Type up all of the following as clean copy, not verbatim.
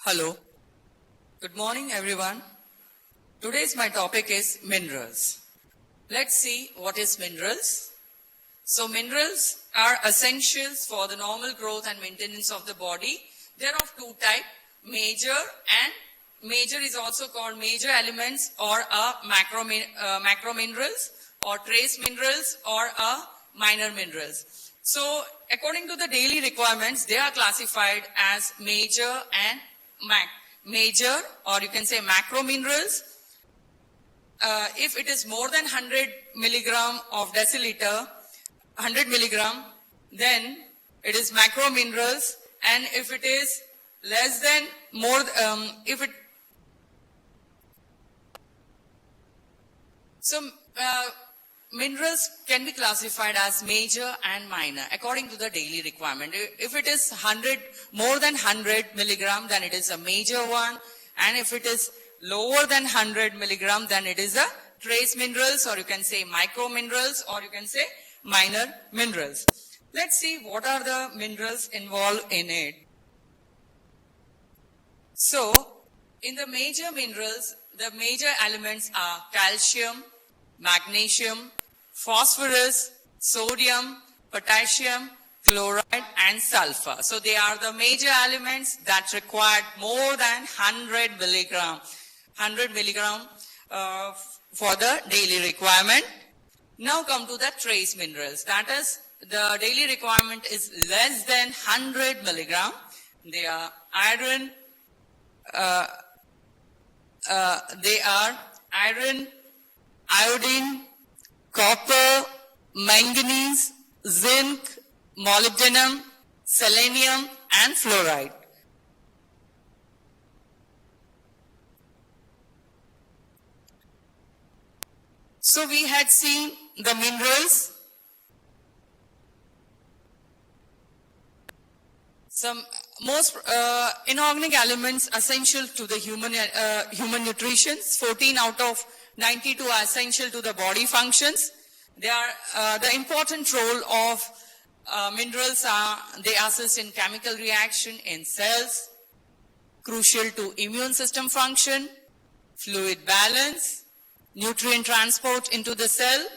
Hello. Good morning, everyone. Today's my topic is minerals. Let's see what is minerals. So minerals are essentials for the normal growth and maintenance of the body. There are of two types, major is also called major elements or macro minerals or trace minerals or minor minerals. So according to the daily requirements, they are classified as major and major, or you can say macro minerals. If it is more than 100 milligram of deciliter, 100 milligram, then it is macro minerals. And if it is less than minerals can be classified as major and minor according to the daily requirement. If it is more than 100 milligram, then it is a major one. And if it is lower than 100 milligram, then it is a trace minerals, or you can say micro minerals, or you can say minor minerals. Let's see what are the minerals involved in it. So, in the major minerals, the major elements are calcium, magnesium, phosphorus, sodium, potassium, chloride and sulfur. So they are the major elements that require more than 100 milligram for the daily requirement. Now come to the trace minerals. That is, the daily requirement is less than 100 milligram. They are iron, iodine, copper, manganese, zinc, molybdenum, selenium and fluoride. So we had seen the minerals. Some most inorganic elements essential to the human nutrition. 14 out of 92 are essential to the body functions. They are the important role of minerals are they assist in chemical reaction in cells, crucial to immune system function, fluid balance, nutrient transport into the cell,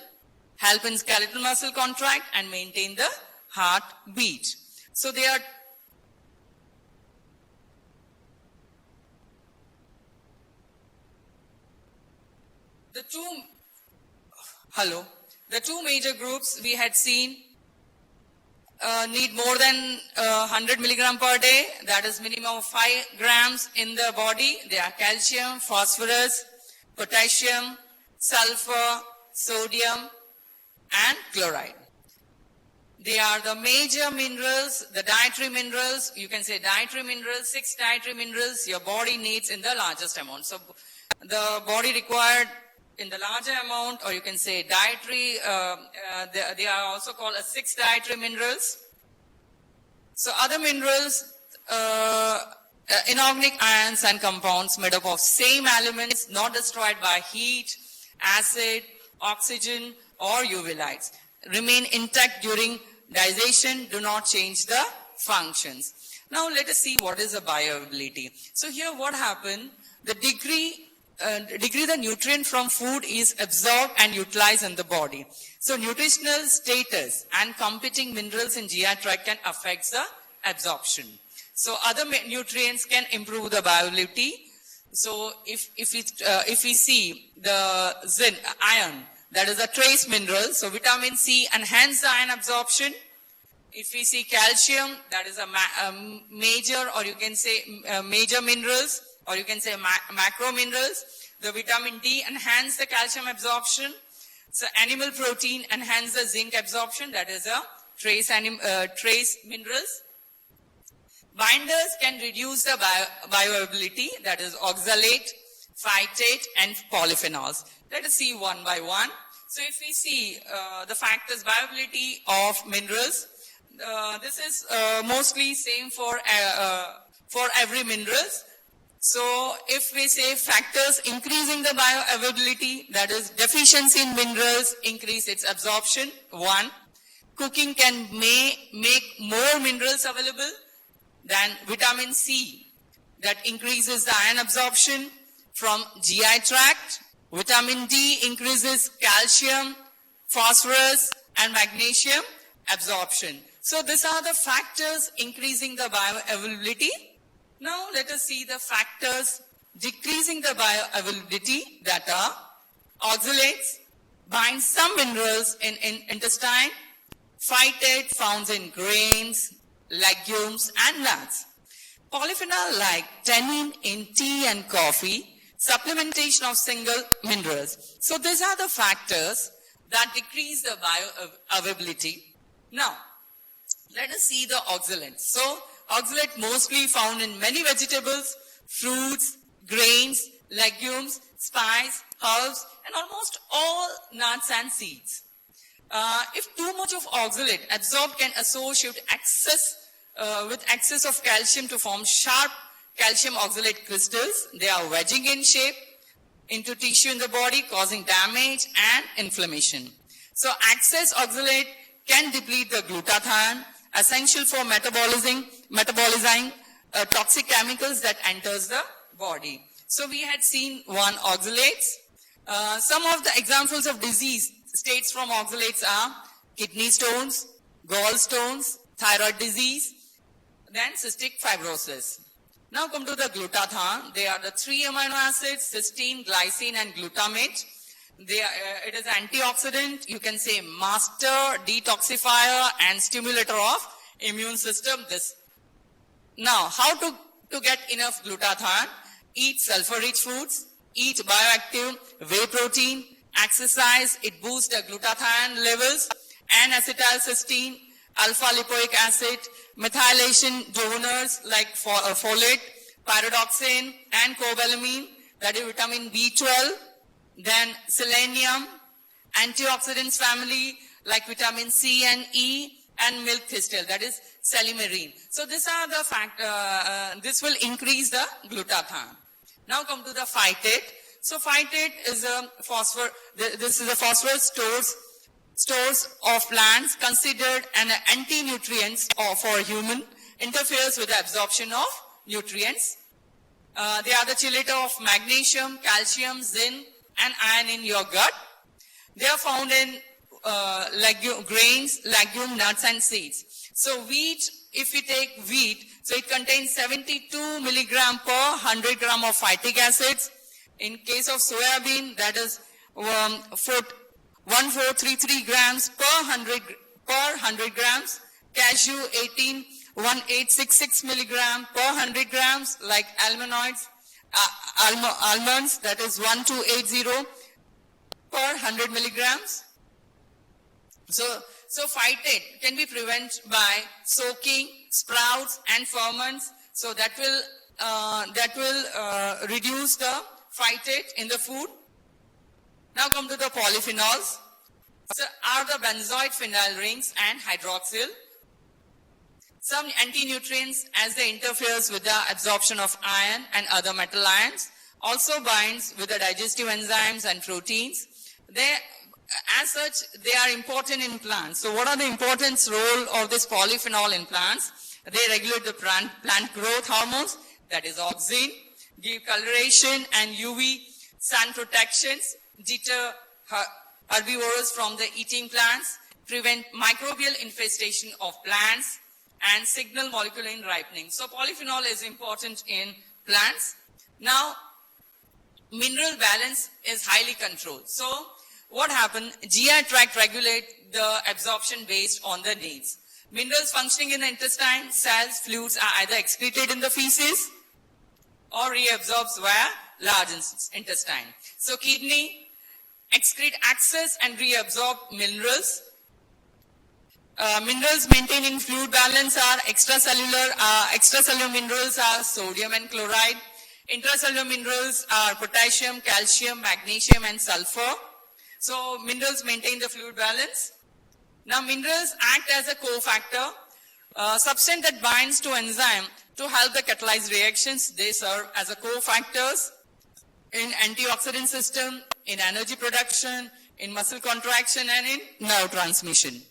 help in skeletal muscle contract and maintain the heartbeat. So they are the two major groups we had seen need more than 100 milligram per day. That is minimum of 5 grams in the body. They are calcium, phosphorus, potassium, sulfur, sodium and chloride. They are the major minerals, the dietary minerals. You can say dietary minerals, 6 dietary minerals your body needs in the largest amount. So the body required in the larger amount, or you can say dietary, they are also called as 6 dietary minerals. So other minerals, inorganic ions and compounds made up of same elements, not destroyed by heat, acid, oxygen or UV lights, remain intact during digestion, do not change the functions. Now let us see what is the bioavailability. So here what happened, the degree the nutrient from food is absorbed and utilized in the body. So nutritional status and competing minerals in GI tract can affect the absorption. So other nutrients can improve the bioavailability. So if we see the zinc, iron, that is a trace mineral. So vitamin C enhance the iron absorption. If we see calcium, that is a major, or you can say major minerals, or you can say macro minerals. The vitamin D enhance the calcium absorption. So animal protein enhance the zinc absorption. That is a trace minerals. Binders can reduce the bioavailability. That is oxalate, phytate and polyphenols. Let us see one by one. So if we see the factors bioavailability of minerals, this is mostly same for every minerals. So if we say factors increasing the bioavailability, that is deficiency in minerals, increase its absorption, 1. Cooking can make more minerals available than vitamin C. that increases the iron absorption from GI tract. Vitamin D increases calcium, phosphorus, and magnesium absorption. So these are the factors increasing the bioavailability. Now let us see the factors decreasing the bioavailability, that are oxalates, bind some minerals in intestine, phytate found in grains, legumes, and nuts. Polyphenol like tannin in tea and coffee, supplementation of single minerals. So these are the factors that decrease the bioavailability. Now, let us see the oxalates. So, oxalate mostly found in many vegetables, fruits, grains, legumes, spices, herbs, and almost all nuts and seeds. If too much of oxalate absorbed can associate with excess of calcium to form sharp calcium oxalate crystals. They are wedging in shape into tissue in the body, causing damage and inflammation. So excess oxalate can deplete the glutathione, essential for metabolizing toxic chemicals that enters the body. So we had seen one, oxalates. Some of the examples of disease states from oxalates are kidney stones, gallstones, thyroid disease, then cystic fibrosis. Now come to the glutathione. They are the 3 amino acids, cysteine, glycine, and glutamate. It is antioxidant, you can say master, detoxifier, and stimulator of immune system. Now, how to get enough glutathione? Eat sulfur-rich foods, eat bioactive whey protein, exercise, it boosts the glutathione levels, and acetylcysteine, alpha-lipoic acid, methylation donors like folate, pyridoxine, and cobalamin, that is vitamin B12, then selenium, antioxidants family like vitamin C and E, and milk thistle, that is salimarine. So these are the this will increase the glutathione. Now come to the phytate. So phytate is a this is a phosphorus stores of plants, considered an anti-nutrients for human, interferes with the absorption of nutrients. They are the chelator of magnesium, calcium, zinc, and iron in your gut. They are found in grains, legume, nuts, and seeds. So wheat, if we take wheat, so it contains 72 milligram per 100 gram of phytic acids. In case of soybean, that is 1433 grams per 100 grams. Cashew 1866 milligram per 100 grams, like almonds, that is 1280 per 100 milligrams. So phytate can be prevented by soaking sprouts and ferments. So that will reduce the phytate in the food. Now come to the polyphenols. So are the benzoyl phenyl rings and hydroxyl. Some anti-nutrients, as they interferes with the absorption of iron and other metal ions, also binds with the digestive enzymes and proteins. As such, they are important in plants. So what are the importance role of this polyphenol in plants? They regulate the plant growth hormones, that is auxin, give coloration and UV sun protections, deter herbivores from the eating plants, prevent microbial infestation of plants, and signal molecular ripening. So polyphenol is important in plants. Now, mineral balance is highly controlled. So what happened? GI tract regulate the absorption based on the needs. Minerals functioning in the intestine, cells, fluids are either excreted in the feces or reabsorbed via large intestine. So kidney excrete excess and reabsorb minerals. Minerals maintained in fluid balance are extracellular minerals are sodium and chloride. Intracellular minerals are potassium, calcium, magnesium, and sulfur. So minerals maintain the fluid balance. Now minerals act as a cofactor, substance that binds to enzyme to help the catalyze reactions. They serve as a cofactors in antioxidant system, in energy production, in muscle contraction, and in nerve transmission.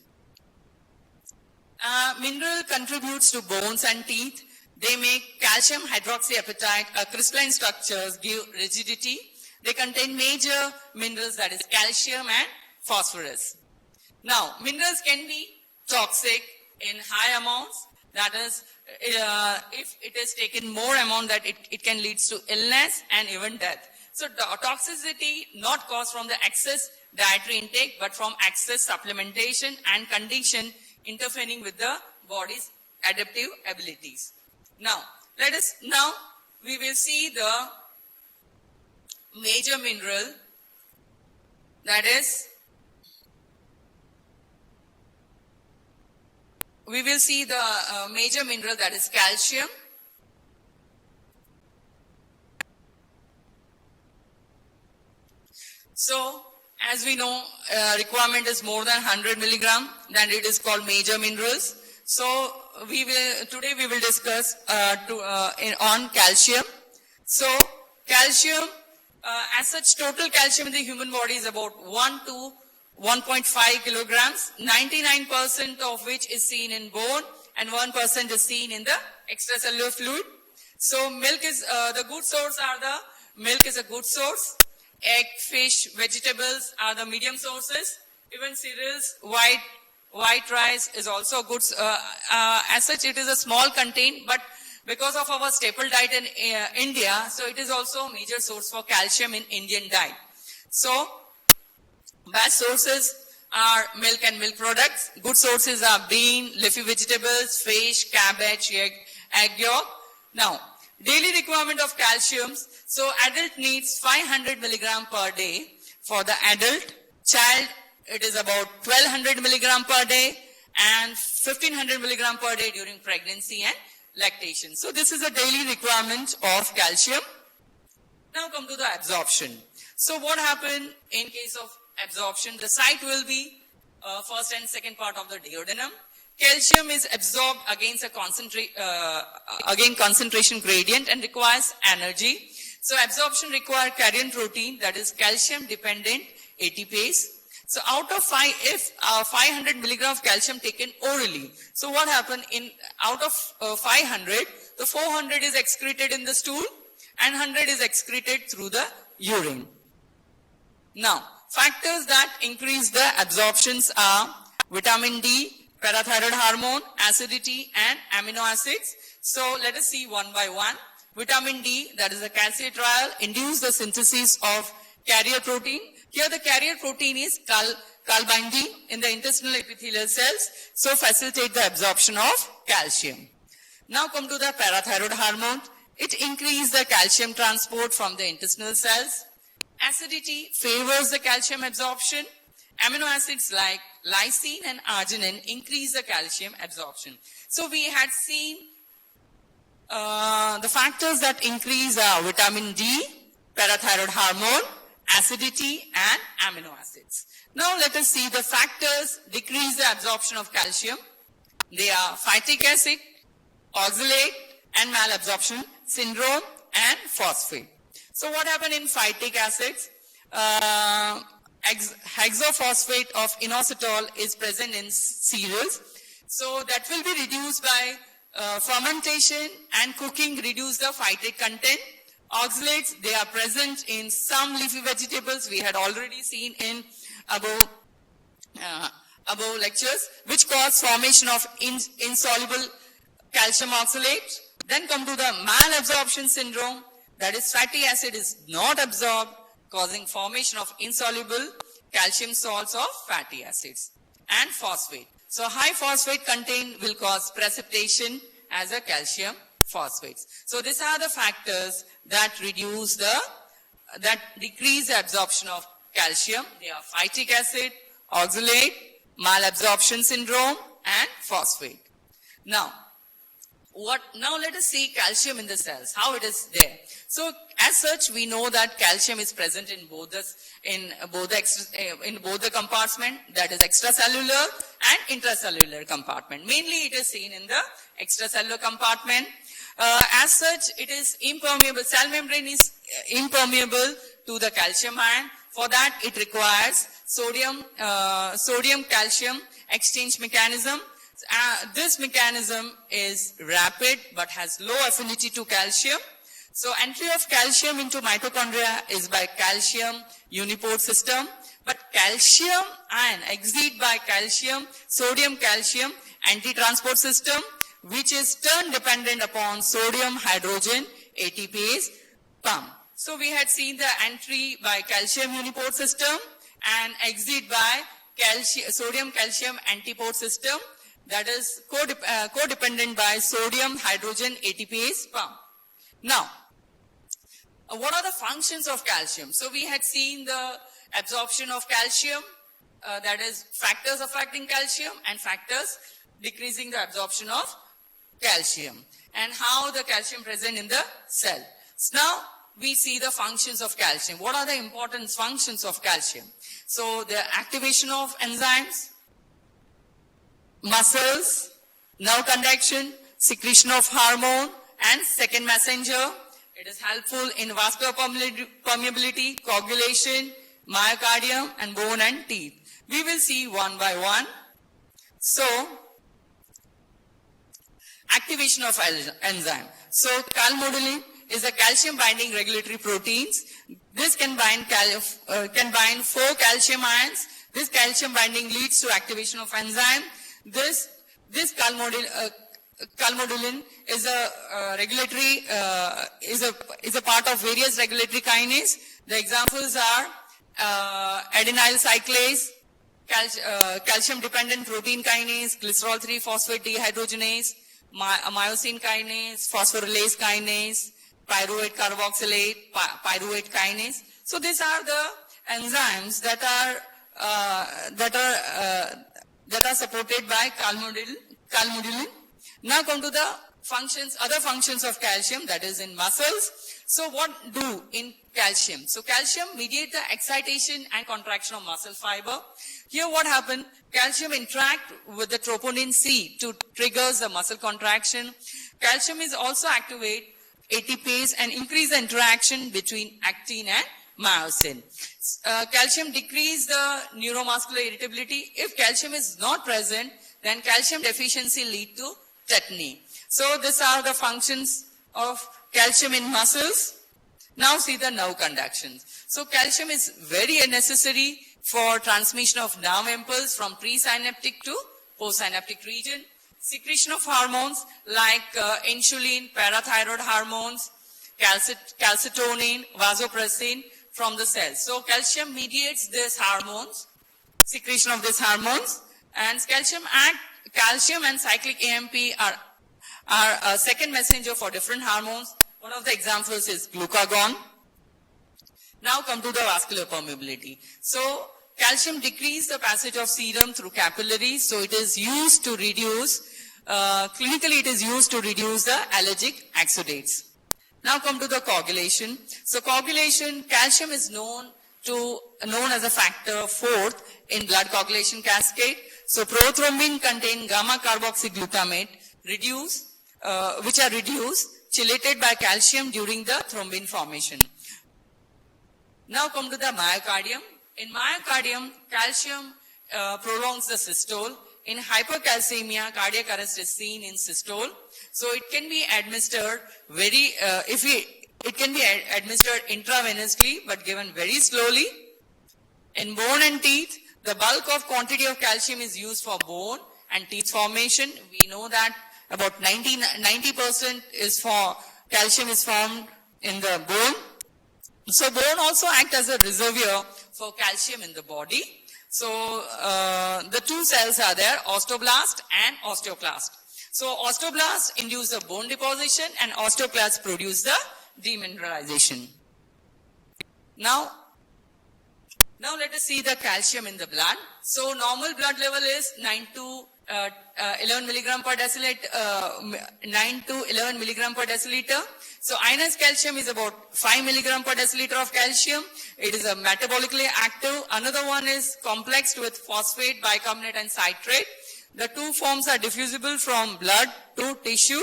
Mineral contributes to bones and teeth. They make calcium hydroxyapatite, crystalline structures, give rigidity. They contain major minerals, that is calcium and phosphorus. Now, minerals can be toxic in high amounts. That is, if it is taken more amount, that it can lead to illness and even death. So toxicity not caused from the excess dietary intake, but from excess supplementation and condition interfering with the body's adaptive abilities. Now, we will see the major mineral, that is, we will see the major mineral, that is calcium. So, as we know, requirement is more than 100 milligram, then it is called major minerals. So, today we will discuss on calcium. So, calcium, as such, total calcium in the human body is about 1 to 1.5 kilograms, 99% of which is seen in bone and 1% is seen in the extracellular fluid. So milk is, the good source are milk is a good source. Egg, fish, vegetables are the medium sources. Even cereals, white rice is also good. As such, it is a small content, but because of our staple diet in India, so it is also a major source for calcium in Indian diet. So, bad sources are milk and milk products. Good sources are bean, leafy vegetables, fish, cabbage, egg yolk. Now, daily requirement of calcium. So, adult needs 500 milligram per day. For the adult, child, it is about 1200 milligram per day and 1500 milligram per day during pregnancy and lactation. So, this is a daily requirement of calcium. Now, come to the absorption. So, what happened in case of absorption? The site will be first and second part of the duodenum. Calcium is absorbed against a concentration gradient and requires energy. So absorption requires carrion protein, that is calcium dependent ATPase. So out of 500 milligram of calcium taken orally. So what happened out of 500, the 400 is excreted in the stool and 100 is excreted through the urine. Now, factors that increase the absorptions are vitamin D, parathyroid hormone, acidity and amino acids. So let us see one by one. Vitamin D, that is a calcitriol, induce the synthesis of carrier protein. Here the carrier protein is calbindin in the intestinal epithelial cells, so facilitate the absorption of calcium. Now come to the parathyroid hormone. It increases the calcium transport from the intestinal cells. Acidity favors the calcium absorption. Amino acids like lysine and arginine increase the calcium absorption. So we had seen the factors that increase vitamin D, parathyroid hormone, acidity and amino acids. Now let us see the factors decrease the absorption of calcium. They are phytic acid, oxalate and malabsorption syndrome and phosphate. So what happened in phytic acids? Hexaphosphate of inositol is present in cereals. So that will be reduced by fermentation and cooking, reduce the phytic content. Oxalates, they are present in some leafy vegetables. We had already seen in above lectures, which cause formation of insoluble calcium oxalate. Then come to the malabsorption syndrome. That is, fatty acid is not absorbed, causing formation of insoluble calcium salts of fatty acids. And phosphate. So high phosphate content will cause precipitation as a calcium phosphates. So these are the factors that decrease the absorption of calcium. They are phytic acid, oxalate, malabsorption syndrome and phosphate. Now let us see calcium in the cells, how it is there. So as such, we know that calcium is present in both the compartment, that is extracellular and intracellular compartment. Mainly it is seen in the extracellular compartment. As such, it is impermeable. Cell membrane is impermeable to the calcium ion. For that, it requires sodium calcium exchange mechanism. This mechanism is rapid but has low affinity to calcium. So entry of calcium into mitochondria is by calcium uniport system, but calcium ion exit by calcium, sodium calcium anti-transport system, which is turn dependent upon sodium hydrogen ATPase pump. So we had seen the entry by calcium uniport system and exit by sodium calcium antiport system, that is codependent by sodium hydrogen ATPase pump. Now, what are the functions of calcium? So we had seen the absorption of calcium, that is factors affecting calcium and factors decreasing the absorption of calcium, and how the calcium present in the cell. So now we see the functions of calcium. What are the important functions of calcium? So the activation of enzymes, muscles, nerve conduction, secretion of hormone, and second messenger. It is helpful in vascular permeability, coagulation, myocardium, and bone and teeth. We will see one by one. So, activation of enzyme. So, calmodulin is a calcium binding regulatory proteins. This can bind 4 calcium ions. This calcium binding leads to activation of enzyme. This calmodulin is a regulatory is a part of various regulatory kinase. The examples are adenyl cyclase, calcium dependent protein kinase, glycerol 3 phosphate dehydrogenase, myosin kinase, phosphorylase kinase, pyruvate carboxylate, pyruvate kinase. So these are the enzymes that are supported by calmodulin. Now come to the other functions of calcium, that is in muscles. So what do in calcium? So calcium mediate the excitation and contraction of muscle fiber. Here what happened? Calcium interact with the troponin C to triggers the muscle contraction. Calcium is also activate ATPase and increase the interaction between actin and myosin. Calcium decrease the neuromuscular irritability. If calcium is not present, then calcium deficiency lead to tetany. So these are the functions of calcium in muscles. Now see the nerve conductions. So calcium is very necessary for transmission of nerve impulse from presynaptic to postsynaptic region. Secretion of hormones like insulin, parathyroid hormones, calcitonin, vasopressin from the cells. So calcium mediates these hormones, secretion of these hormones, and calcium and cyclic AMP are a second messenger for different hormones. One of the examples is glucagon. Now come to the vascular permeability. So calcium decreases the passage of serum through capillaries, so it is used to reduce, clinically it is used to reduce the allergic exudates. Now come to the coagulation. So coagulation, calcium is known as a factor 4th in blood coagulation cascade. So prothrombin contain gamma carboxyglutamate which are reduced, chelated by calcium during the thrombin formation. Now come to the myocardium. In myocardium, calcium prolongs the systole. In hypercalcemia, cardiac arrest is seen in systole. So it can be administered administered intravenously, but given very slowly. In bone and teeth, the bulk of quantity of calcium is used for bone and teeth formation. We know that about 90% is for calcium is formed in the bone. So bone also acts as a reservoir for calcium in the body. So the two cells are there, osteoblast and osteoclast. So osteoblasts induce the bone deposition and osteoclasts produce the demineralization. Now let us see the calcium in the blood. So normal blood level is 9 to 11 milligram per deciliter. So ionized calcium is about 5 milligram per deciliter of calcium. It is a metabolically active. Another one is complexed with phosphate, bicarbonate and citrate. The two forms are diffusible from blood to tissue.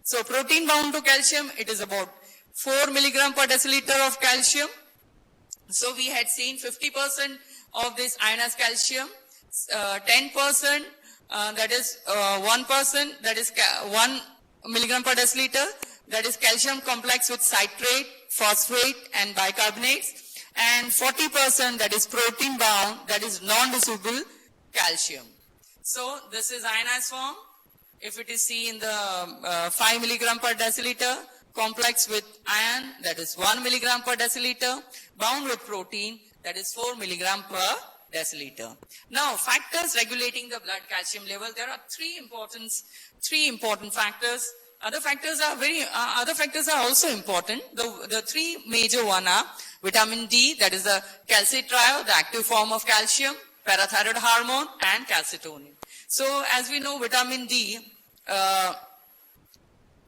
So protein bound to calcium, it is about 4 milligram per deciliter of calcium. So we had seen 50% of this ionized calcium, 10% that is 1%, that is 1 milligram per deciliter, that is calcium complex with citrate, phosphate and bicarbonates, and 40% that is protein bound, that is non-dissoluble calcium. So this is ionized form. If it is seen in the 5 milligram per deciliter, complex with iron, that is 1 milligram per deciliter, bound with protein, that is 4 milligram per deciliter. Now, factors regulating the blood calcium level, there are three important factors. Other factors are also important. The three major one are vitamin D, that is the calcitriol, the active form of calcium, parathyroid hormone, and calcitonin. So, as we know, vitamin D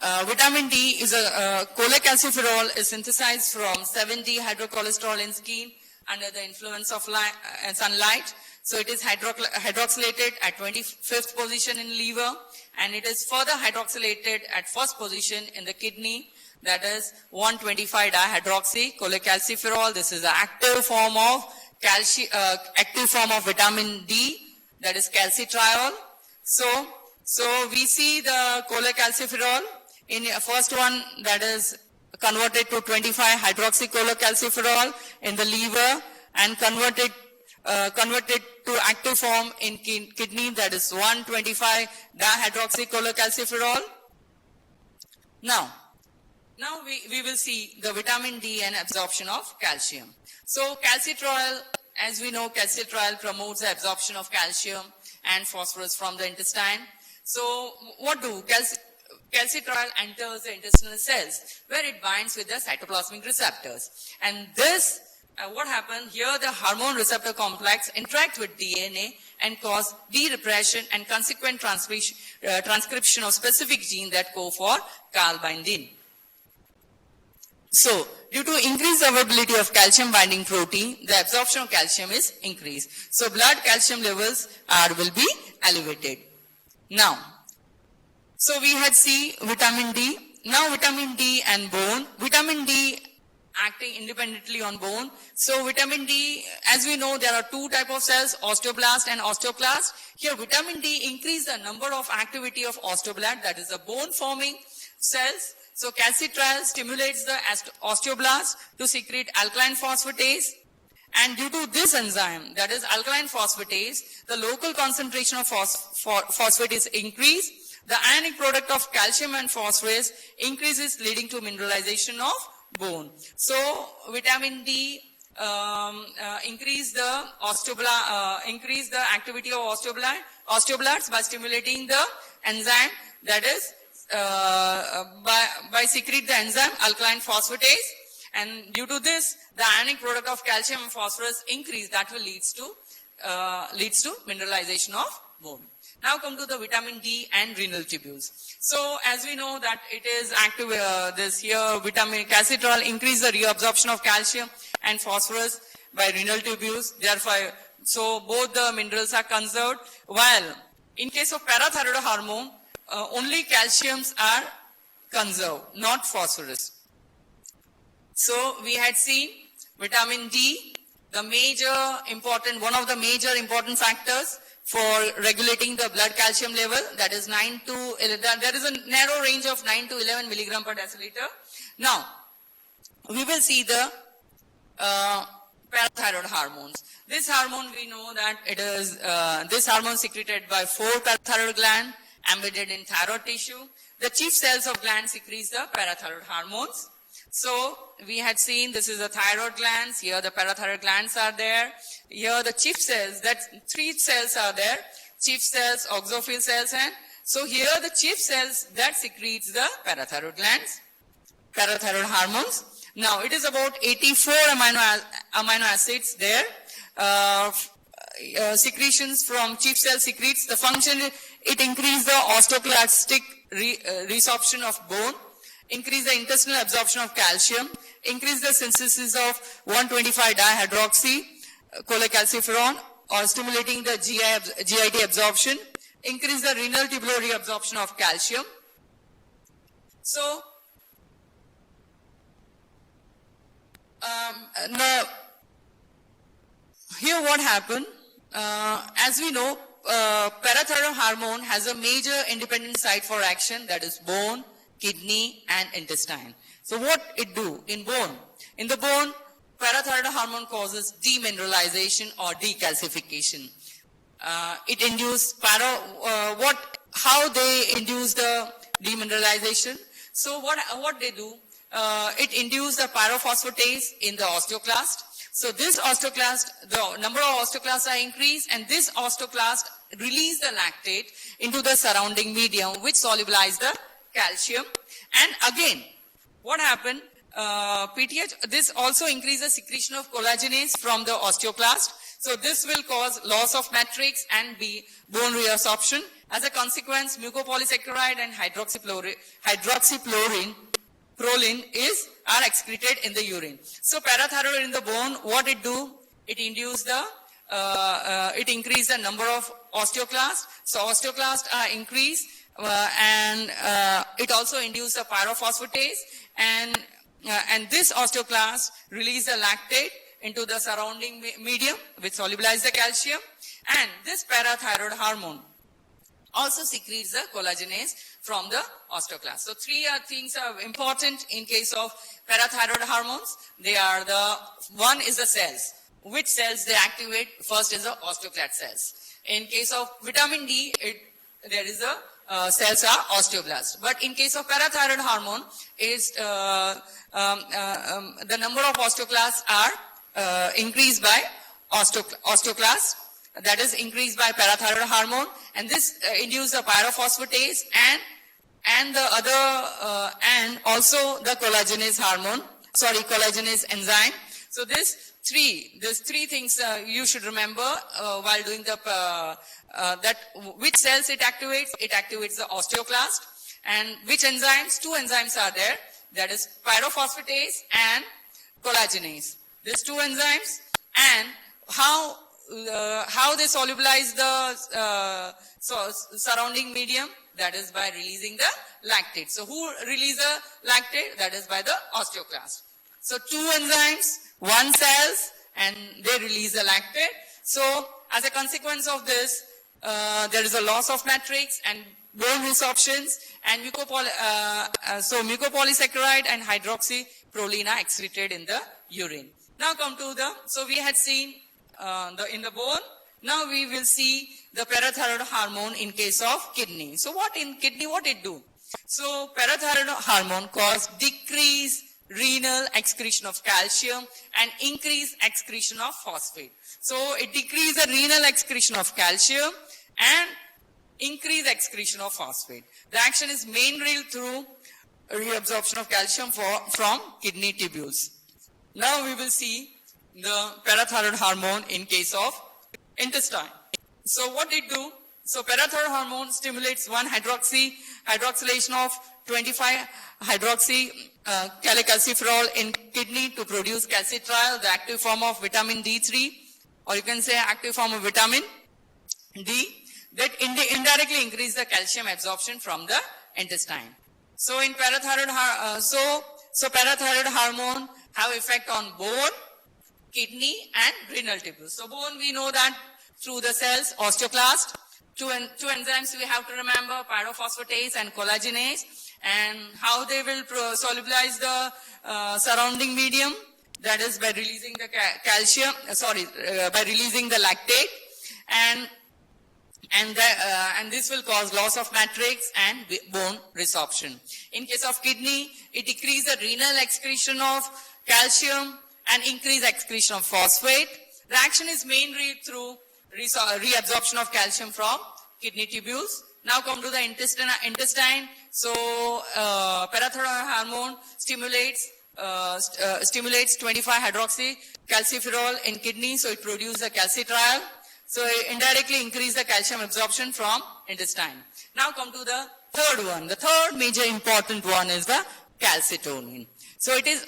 is a cholecalciferol is synthesized from 7D hydrocholesterol in skin under the influence of sunlight. So it is hydroxylated at 25th position in liver, and it is further hydroxylated at first position in the kidney, that is 1,25-dihydroxy cholecalciferol. This is the active form of vitamin D, that is calcitriol. So we see the cholecalciferol in first one, that is converted to 25-hydroxy cholecalciferol in the liver and converted to active form in kidney, that is 1,25-dihydroxy cholecalciferol. Now we will see the vitamin D and absorption of calcium. So calcitriol, as we know, calcitriol promotes the absorption of calcium and phosphorus from the intestine. So what do calcitriol enters the intestinal cells, where it binds with the cytoplasmic receptors. And this, what happened here, the hormone receptor complex interact with DNA and cause de-repression and consequent transcription of specific gene that code for calbindin. So, due to increased availability of calcium binding protein, the absorption of calcium is increased. So, blood calcium levels will be elevated. Now, so we had seen vitamin D. Now vitamin D and bone. Vitamin D acting independently on bone. So vitamin D, as we know, there are two types of cells, osteoblast and osteoclast. Here vitamin D increase the number of activity of osteoblast, that is the bone forming cells. So calcitriol stimulates the osteoblast to secrete alkaline phosphatase. And due to this enzyme, that is alkaline phosphatase, the local concentration of phosphate is increased. The ionic product of calcium and phosphorus increases, leading to mineralization of bone. So vitamin D increase the activity of osteoblasts by stimulating the enzyme, that is by secrete the enzyme alkaline phosphatase, and due to this the ionic product of calcium and phosphorus increase, that will leads to mineralization of bone. Now come to the vitamin D and renal tubules. So as we know that it is active, this here vitamin calcitriol increase the reabsorption of calcium and phosphorus by renal tubules. Therefore, so both the minerals are conserved. While in case of parathyroid hormone, only calciums are conserved, not phosphorus. So we had seen vitamin D, one of the major important factors for regulating the blood calcium level, that is 9 to 11, there is a narrow range of 9 to 11 milligram per deciliter. Now, we will see the parathyroid hormones. This hormone, we know that it is, this hormone secreted by 4 parathyroid glands embedded in thyroid tissue. The chief cells of glands secrete the parathyroid hormones. So we had seen this is the thyroid glands. Here the parathyroid glands are there. Here the chief cells, that 3 cells are there. Chief cells, oxophil cells, and so here the chief cells that secretes the parathyroid glands, parathyroid hormones. Now it is about 84 amino acids there. Secretions from chief cell secretes. The function, it increases the osteoclastic resorption of bone, increase the intestinal absorption of calcium, increase the synthesis of 1,25-dihydroxy cholecalciferol, or stimulating the GIT absorption, increase the renal tubular reabsorption of calcium. So, now, here what happened, as we know, parathyroid hormone has a major independent site for action, that is bone, kidney and intestine. So what it do in bone? In the bone, parathyroid hormone causes demineralization or decalcification. It induces how they induce the demineralization? So what they do? It induces the pyrophosphatase in the osteoclast. So this osteoclast, the number of osteoclasts are increased, and this osteoclast release the lactate into the surrounding medium, which solubilize the calcium. And again, what happened? PTH, this also increases secretion of collagenase from the osteoclast. So this will cause loss of matrix and bone reabsorption. As a consequence, mucopolysaccharide and hydroxyproline are excreted in the urine. So parathyroid in the bone, what it do? It increase the number of osteoclasts. So osteoclasts are increased, and it also induces the pyrophosphatase, and this osteoclast release the lactate into the surrounding medium, which solubilize the calcium, and this parathyroid hormone also secretes the collagenase from the osteoclast. So three things are important in case of parathyroid hormones. They are one is the cells. Which cells they activate? First is the osteoclast cells. In case of vitamin D, there is cells are osteoblasts. But in case of parathyroid hormone, the number of osteoclasts are increased by osteoclasts. That is increased by parathyroid hormone, and this induces the pyrophosphatase and the other and also the collagenase enzyme. So these three things you should remember while doing the that which cells it activates. It activates the osteoclast, and which enzymes? Two enzymes are there. That is pyrophosphatase and collagenase. These two enzymes, and how they solubilize the surrounding medium? That is by releasing the lactate. So who release the lactate? That is by the osteoclast. So two enzymes, one cells, and they release the lactate. So as a consequence of this, there is a loss of matrix and bone resorptions, and mucopolysaccharide and hydroxyproline are excreted in the urine. Now come to so we had seen in the bone. Now we will see the parathyroid hormone in case of kidney. So what in kidney, what it do? So parathyroid hormone cause decreased renal excretion of calcium and increased excretion of phosphate. So it decreases the renal excretion of calcium and increased excretion of phosphate. The action is mainly through reabsorption of calcium from kidney tubules. Now we will see the parathyroid hormone in case of intestine. So what it do? So parathyroid hormone stimulates 1-hydroxylation of 25-hydroxycalciferol in kidney to produce calcitriol, the active form of vitamin D3, or you can say active form of vitamin D, that indirectly increase the calcium absorption from the intestine. So in parathyroid, parathyroid hormone have effect on bone, kidney and renal tubules. So bone, we know that through the cells, osteoclast, two enzymes we have to remember, pyrophosphatase and collagenase, and how they will solubilize the surrounding medium, that is by releasing the by releasing the lactate, and this will cause loss of matrix and bone resorption. In case of kidney, it decreases the renal excretion of calcium and increase excretion of phosphate. The action is mainly through reabsorption of calcium from kidney tubules. Now come to the intestine. So parathyroid hormone stimulates 25-hydroxycalciferol in kidney, so it produces a calcitriol. So it indirectly increase the calcium absorption from intestine. Now come to the third one. The third major important one is the calcitonin. So it is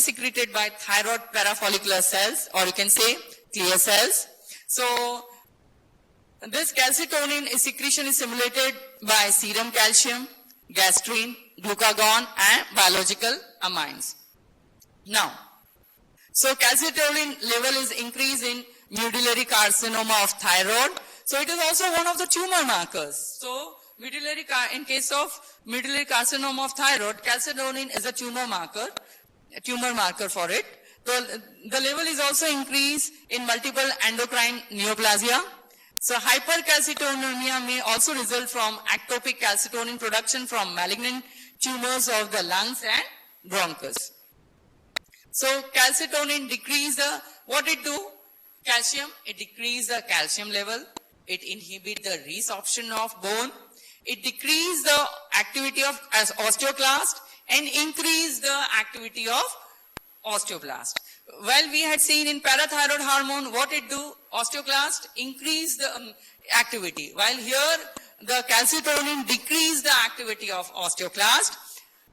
secreted by thyroid parafollicular cells, or you can say clear cells. So this calcitonin secretion is stimulated by serum calcium, gastrin, glucagon and biological amines. Now, so calcitonin level is increased in medullary carcinoma of thyroid. So it is also one of the tumor markers. So in case of medullary carcinoma of thyroid, calcitonin is a tumor marker for it. The level is also increased in multiple endocrine neoplasia. So hypercalcitonemia may also result from ectopic calcitonin production from malignant tumors of the lungs and bronchus. So calcitonin decrease what it do? Calcium, it decrease the calcium level. It inhibit the resorption of bone. It decrease the activity of osteoclast and increase the activity of osteoblast. Well, we had seen in parathyroid hormone, what it do? Osteoclast increase the activity. While here, the calcitonin decrease the activity of osteoclast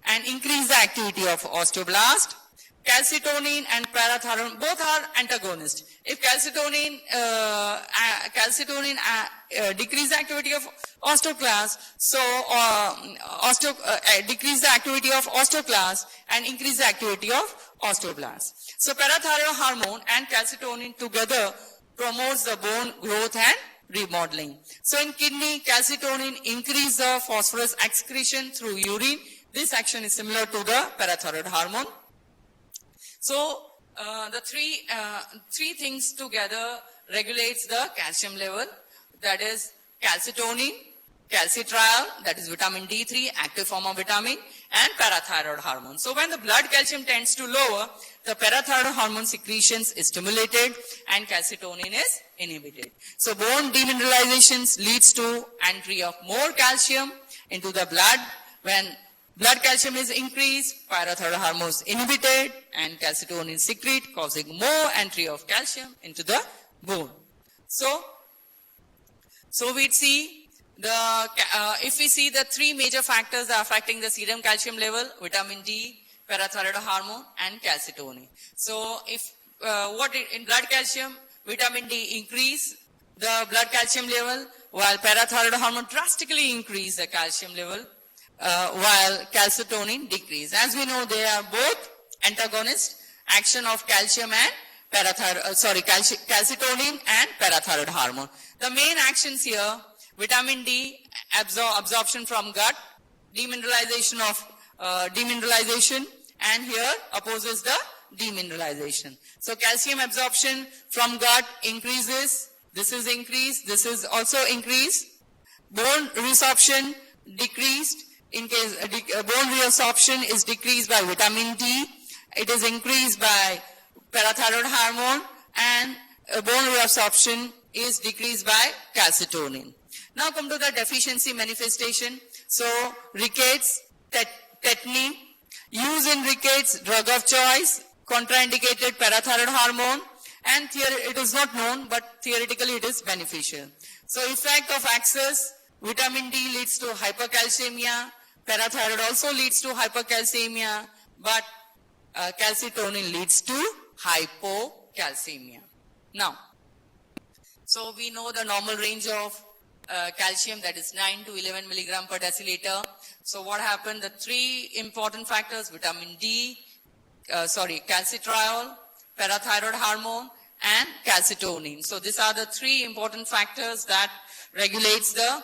and increase the activity of osteoblast. Calcitonin and parathyroid both are antagonists. If calcitonin decrease the activity of osteoclast, so decrease the activity of osteoclast and increase the activity of osteoblast. So parathyroid hormone and calcitonin together promotes the bone growth and remodeling. So in kidney, calcitonin increase the phosphorus excretion through urine. This action is similar to the parathyroid hormone. So the three things together regulates the calcium level, that is calcitonin, calcitriol, that is vitamin D3, active form of vitamin, and parathyroid hormone. So when the blood calcium tends to lower, the parathyroid hormone secretions is stimulated and calcitonin is inhibited. So bone demineralization leads to entry of more calcium into the blood. When blood calcium is increased, parathyroid hormone is inhibited and calcitonin is secreted, causing more entry of calcium into the bone. So we see if we see the three major factors are affecting the serum calcium level: vitamin D, parathyroid hormone, and calcitonin. So if in blood calcium, vitamin D increase the blood calcium level, while parathyroid hormone drastically increase the calcium level, while calcitonin decrease. As we know, they are both antagonist action of calcium and calcitonin and parathyroid hormone. The main actions here: vitamin D absorption from gut, demineralization, and here opposes the demineralization. So calcium absorption from gut increases. This is increased. This is also increased. Bone resorption decreased. In case bone resorption is decreased by vitamin D, it is increased by parathyroid hormone, and bone resorption is decreased by calcitonin. Now come to the deficiency manifestation. So rickets, tetany, use in rickets, drug of choice, contraindicated parathyroid hormone, and it is not known, but theoretically it is beneficial. So effect of excess, vitamin D leads to hypercalcemia, parathyroid also leads to hypercalcemia, but calcitonin leads to hypocalcemia. Now, so we know the normal range of calcium, that is 9 to 11 milligram per deciliter. So what happened? The three important factors: vitamin D, calcitriol, parathyroid hormone, and calcitonin. So these are the three important factors that regulates the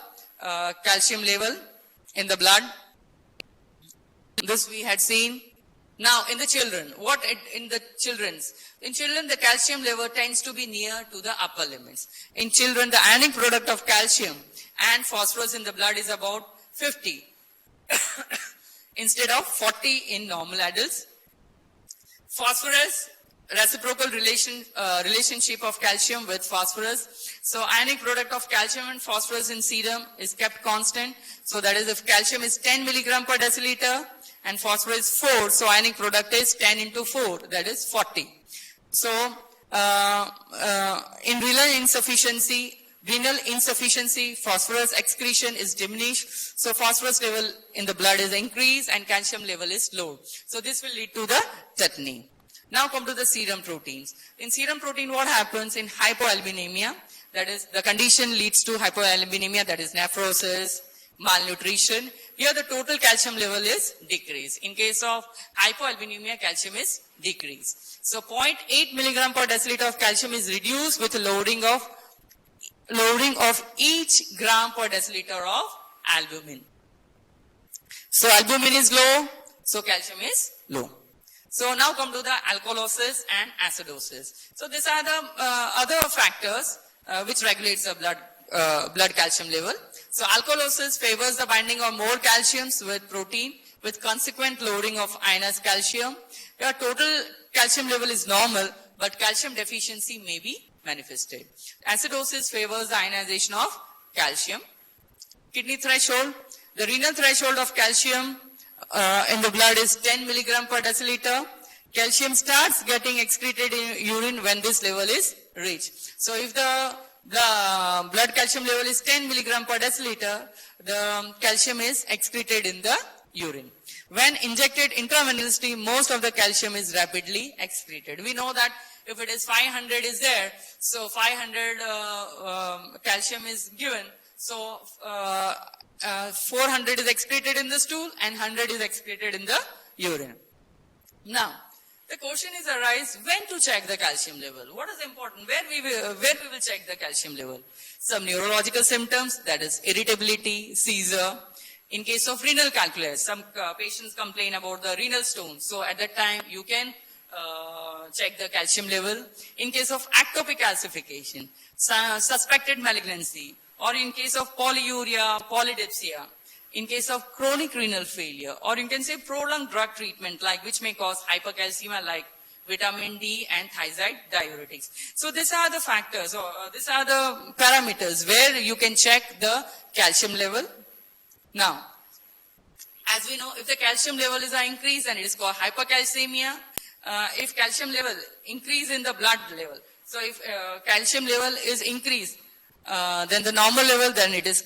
calcium level in the blood. This we had seen. Now in the children, in children the calcium level tends to be near to the upper limits. In children, the ionic product of calcium and phosphorus in the blood is about 50 instead of 40 in normal adults. Phosphorus, reciprocal relationship of calcium with phosphorus. So ionic product of calcium and phosphorus in serum is kept constant. So that is, if calcium is 10 milligram per deciliter and phosphorus is 4, so ionic product is 10 into 4, that is 40. So in renal insufficiency, phosphorus excretion is diminished. So phosphorus level in the blood is increased and calcium level is low. So this will lead to the tetany. Now come to the serum proteins. In serum protein, what happens in hypoalbuminemia? That is, the condition leads to hypoalbuminemia, that is nephrosis, malnutrition. Here the total calcium level is decreased. In case of hypoalbuminemia, calcium is decreased. So 0.8 milligram per deciliter of calcium is reduced with lowering of lowering of each gram per deciliter of albumin. So albumin is low, so calcium is low. So now come to the alkalosis and acidosis. So these are the other factors which regulates the blood calcium level. So alkalosis favors the binding of more calciums with protein with consequent lowering of ionized calcium. Your total calcium level is normal, but calcium deficiency may be manifested. Acidosis favors the ionization of calcium. Kidney threshold. The renal threshold of calcium in the blood is 10 milligram per deciliter. Calcium starts getting excreted in urine when this level is reached. So if the blood calcium level is 10 milligram per deciliter, the calcium is excreted in the urine. When injected intravenously, most of the calcium is rapidly excreted. We know that if it is 500 is there, so 500 calcium is given, so 400 is excreted in the stool and 100 is excreted in the urine. Now, the question is arise when to check the calcium level. What is important? Where we will check the calcium level? Some neurological symptoms, that is irritability, seizure. In case of renal calculus, some patients complain about the renal stones. So at that time, you can check the calcium level. In case of ectopic calcification, suspected malignancy, or in case of polyuria, polydipsia, in case of chronic renal failure, or you can say prolonged drug treatment, like which may cause hypercalcemia, like vitamin D and thiazide diuretics. So these are the factors, or these are the parameters where you can check the calcium level. Now, as we know, if the calcium level is increased, and it is called hypercalcemia. If calcium level increase in the blood level, so if calcium level is increased, then the normal level, then it is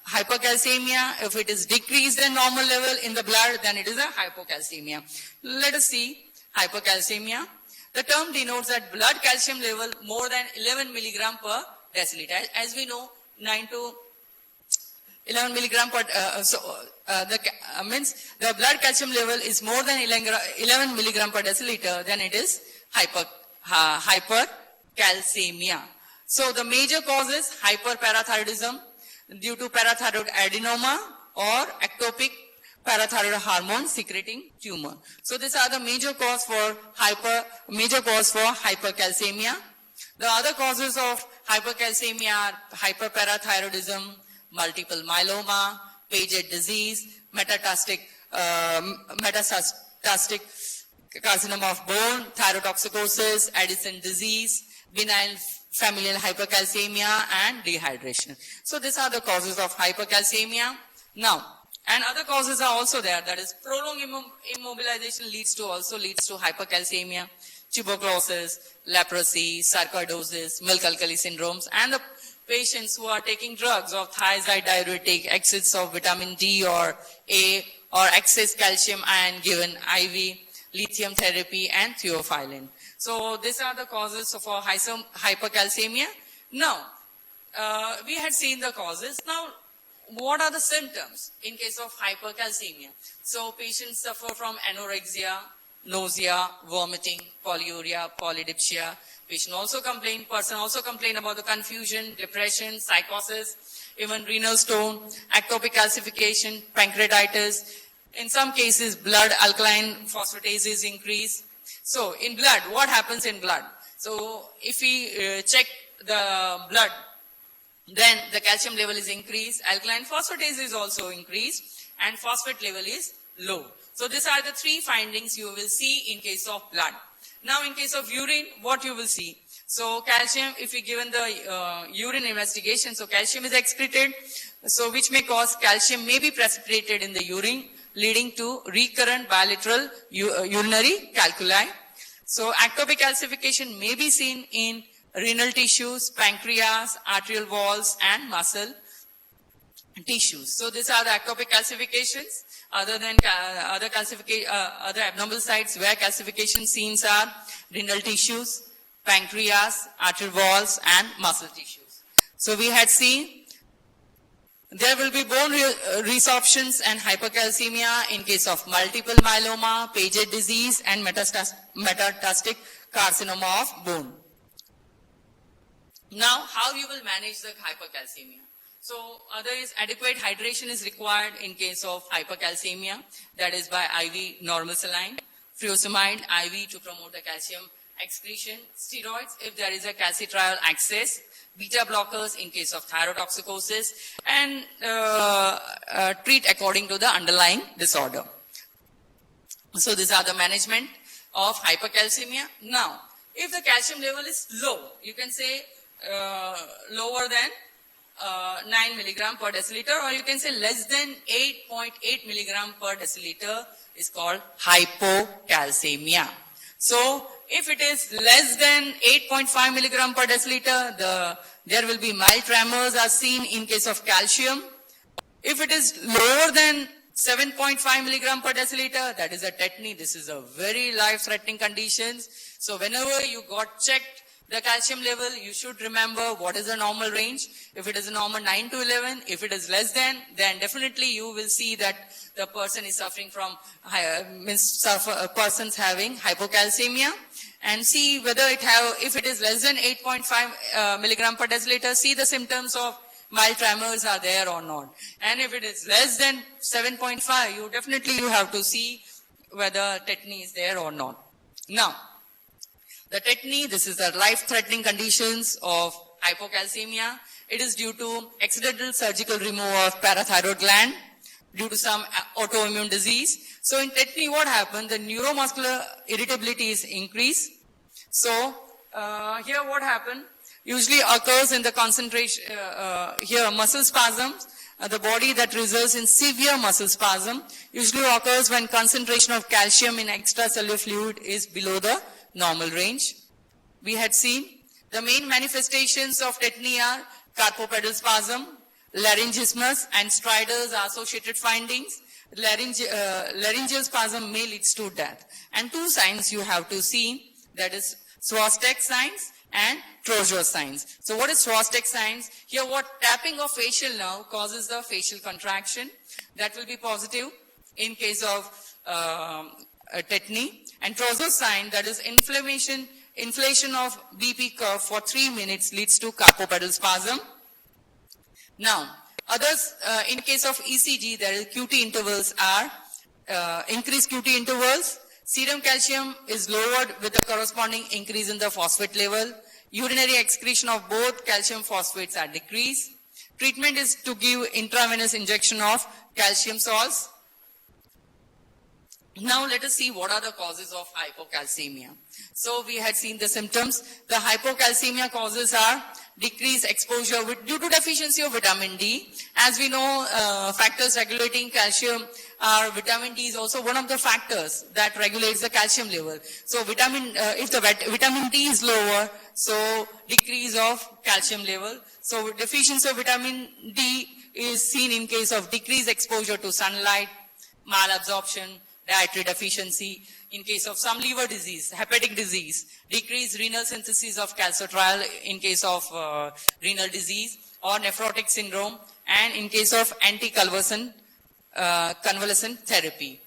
hypercalcemia. If it is decreased than normal level in the blood, then it is a hypocalcemia. Let us see hypercalcemia. The term denotes that blood calcium level more than 11 milligram per deciliter. As we know, 9 to 11 milligram per, means the blood calcium level is more than 11 milligram per deciliter, then it is hypercalcemia. So the major causes hyperparathyroidism due to parathyroid adenoma or ectopic parathyroid hormone secreting tumor. So these are the major cause for hypercalcemia. The other causes of hypercalcemia are hyperparathyroidism, multiple myeloma, Paget disease, metastatic carcinoma of bone, thyrotoxicosis, Addison disease, benign familial hypercalcemia, and dehydration. So these are the causes of hypercalcemia. Now, and other causes are also there. That is, prolonged immobilization leads to hypercalcemia, tuberculosis, leprosy, sarcoidosis, milk alkali syndromes, and the patients who are taking drugs of thiazide diuretic, excess of vitamin D or A, or excess calcium ion given IV, lithium therapy, and theophylline. So these are the causes of hypercalcemia. Now, we had seen the causes. Now, what are the symptoms in case of hypercalcemia? So patients suffer from anorexia, nausea, vomiting, polyuria, polydipsia. Person also complain about the confusion, depression, psychosis, even renal stone, ectopic calcification, pancreatitis. In some cases, blood alkaline phosphatase is increased. So in blood, what happens in blood? So if we check the blood, then the calcium level is increased, alkaline phosphatase is also increased, and phosphate level is low. So these are the three findings you will see in case of blood. Now in case of urine, what you will see? So calcium, if we given the urine investigation, so calcium is excreted, so which may cause calcium may be precipitated in the urine, leading to recurrent bilateral urinary calculi. So ectopic calcification may be seen in renal tissues, pancreas, arterial walls, and muscle tissues. So these are the ectopic calcifications. Other than other abnormal sites where calcification scenes are renal tissues, pancreas, arterial walls, and muscle tissues. So we had seen there will be bone resorptions and hypercalcemia in case of multiple myeloma, Paget disease, and metastatic carcinoma of bone. Now, how you will manage the hypercalcemia? So, other is adequate hydration is required in case of hypercalcemia, that is by IV normal saline, furosemide IV to promote the calcium excretion, steroids if there is a calcitriol access, beta blockers in case of thyrotoxicosis, and treat according to the underlying disorder. So these are the management of hypercalcemia. Now, if the calcium level is low, you can say lower than 9 milligram per deciliter, or you can say less than 8.8 milligram per deciliter is called hypocalcemia. So, if it is less than 8.5 milligram per deciliter, there will be mild tremors are seen in case of calcium. If it is lower than 7.5 milligram per deciliter, that is a tetany. This is a very life-threatening condition. So whenever you got checked the calcium level, you should remember what is the normal range. If it is a normal 9 to 11, if it is less than, then definitely you will see that the person is suffering from, person's having hypocalcemia. And see whether if it is less than 8.5 milligram per deciliter, see the symptoms of mild tremors are there or not. And if it is less than 7.5, you have to see whether tetany is there or not. Now, the tetany, this is the life-threatening conditions of hypocalcemia. It is due to accidental surgical removal of parathyroid gland due to some autoimmune disease. So in tetany, what happens? The neuromuscular irritability is increased. So here what happened? Usually occurs in the concentration, here muscle spasms, the body that results in severe muscle spasm usually occurs when concentration of calcium in extracellular fluid is below the normal range. We had seen the main manifestations of tetany are carpopedal spasm, laryngismus and striders are associated findings. Laryngeal spasm may lead to death. And two signs you have to see, that is Swastek signs and Trousseau signs. So what is Swastek signs? Here what tapping of facial nerve causes the facial contraction. That will be positive in case of tetany. And Trousseau sign, that is inflation of BP curve for 3 minutes leads to carpopedal spasm. Now, others, in case of ECG, there is QT intervals are increased QT intervals. Serum calcium is lowered with the corresponding increase in the phosphate level. Urinary excretion of both calcium phosphates are decreased. Treatment is to give intravenous injection of calcium salts. Now let us see what are the causes of hypocalcemia. So we had seen the symptoms. The hypocalcemia causes are decreased exposure due to deficiency of vitamin D. As we know, factors regulating calcium are vitamin D is also one of the factors that regulates the calcium level. So if the vitamin D is lower, so decrease of calcium level. So deficiency of vitamin D is seen in case of decreased exposure to sunlight, malabsorption, dietary deficiency. In case of some liver disease, hepatic disease, decreased renal synthesis of calcitriol in case of renal disease or nephrotic syndrome, and in case of anticonvulsant therapy.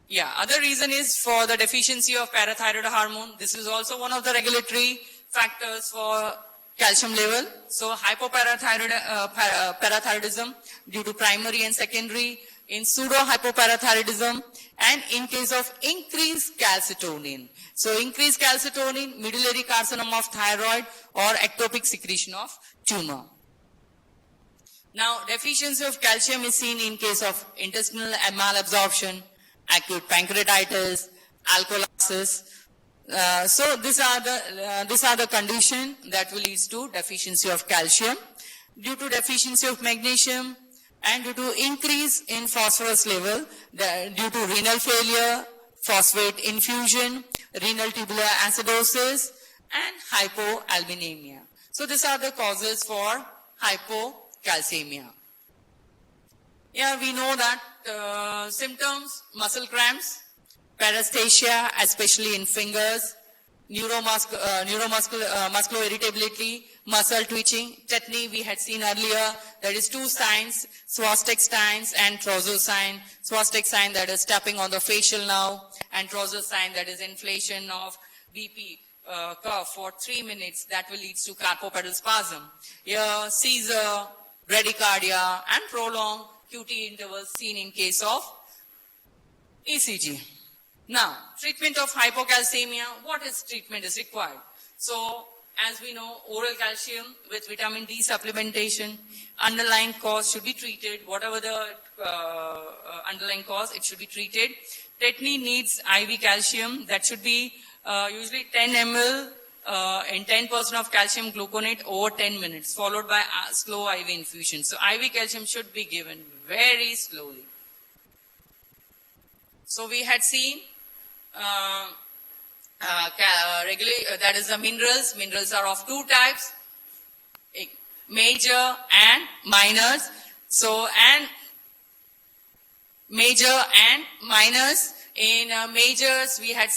Yeah, other reason is for the deficiency of parathyroid hormone. This is also one of the regulatory factors for calcium level. So hypoparathyroidism due to primary and secondary, in pseudo-hypoparathyroidism, and in case of increased calcitonin. So increased calcitonin, medullary carcinoma of thyroid or ectopic secretion of tumor. Now, deficiency of calcium is seen in case of intestinal malabsorption, acute pancreatitis, alkalosis. So these are the condition that will lead to deficiency of calcium. Due to deficiency of magnesium, and due to increase in phosphorus level, due to renal failure, phosphate infusion, renal tubular acidosis, and hypoalbuminemia. So these are the causes for hypocalcemia. Yeah, we know that symptoms, muscle cramps, paresthesia, especially in fingers, muscular irritability, muscle twitching, tetany we had seen earlier. There is two signs, Swastek signs and Trousseau sign. Swastek sign, that is tapping on the facial nerve, and Trousseau sign, that is inflation of BP cough for 3 minutes, that will lead to carpopedal spasm. Here, seizure, bradycardia, and prolonged QT intervals seen in case of ECG. Now, treatment of hypocalcemia, what is treatment is required? So, as we know, oral calcium with vitamin D supplementation, underlying cause should be treated. Whatever the underlying cause, it should be treated. Tetany needs IV calcium, that should be usually 10 ml in 10% of calcium gluconate over 10 minutes, followed by slow IV infusion. So IV calcium should be given very slowly. So we had seen that is the minerals. Minerals are of two types, major and minors. So, and major and minors. In majors, we had,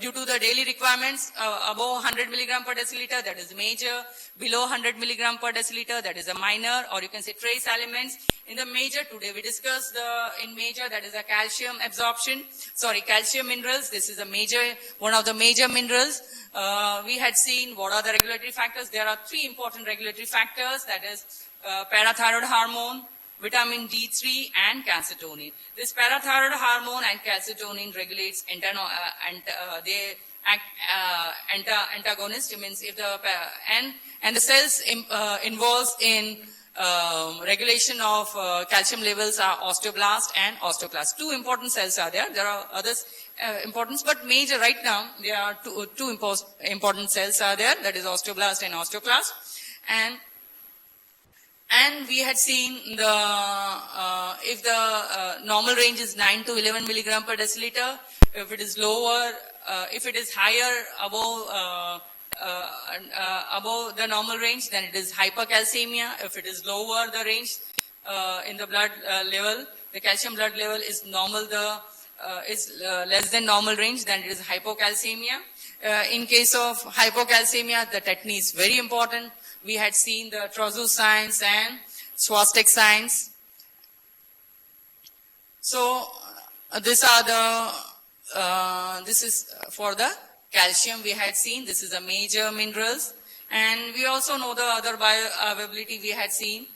due to the daily requirements, above 100 milligram per deciliter, that is major. Below 100 milligram per deciliter, that is a minor, or you can say trace elements. In the major, today we discussed in major, that is a calcium absorption. Sorry, calcium minerals. This is a major, one of the major minerals. We had seen what are the regulatory factors. There are three important regulatory factors, that is parathyroid hormone, vitamin D3 and calcitonin. This parathyroid hormone and calcitonin regulates they act antagonist. It means if the and the cells involved in regulation of calcium levels are osteoblast and osteoclast. Two important cells are there. There are others importance, but major right now there are two important cells are there. That is osteoblast and osteoclast. And we had seen the if the normal range is 9 to 11 milligram per deciliter, if it is lower, if it is higher above the normal range, then it is hypercalcemia. If it is lower the range in the blood level, the calcium blood level is normal, is less than normal range, then it is hypocalcemia. In case of hypocalcemia, the tetany is very important. We had seen the Trousseau signs and Swastik signs. So these are the this is for the calcium we had seen. This is the major minerals, and we also know the other bioavailability we had seen.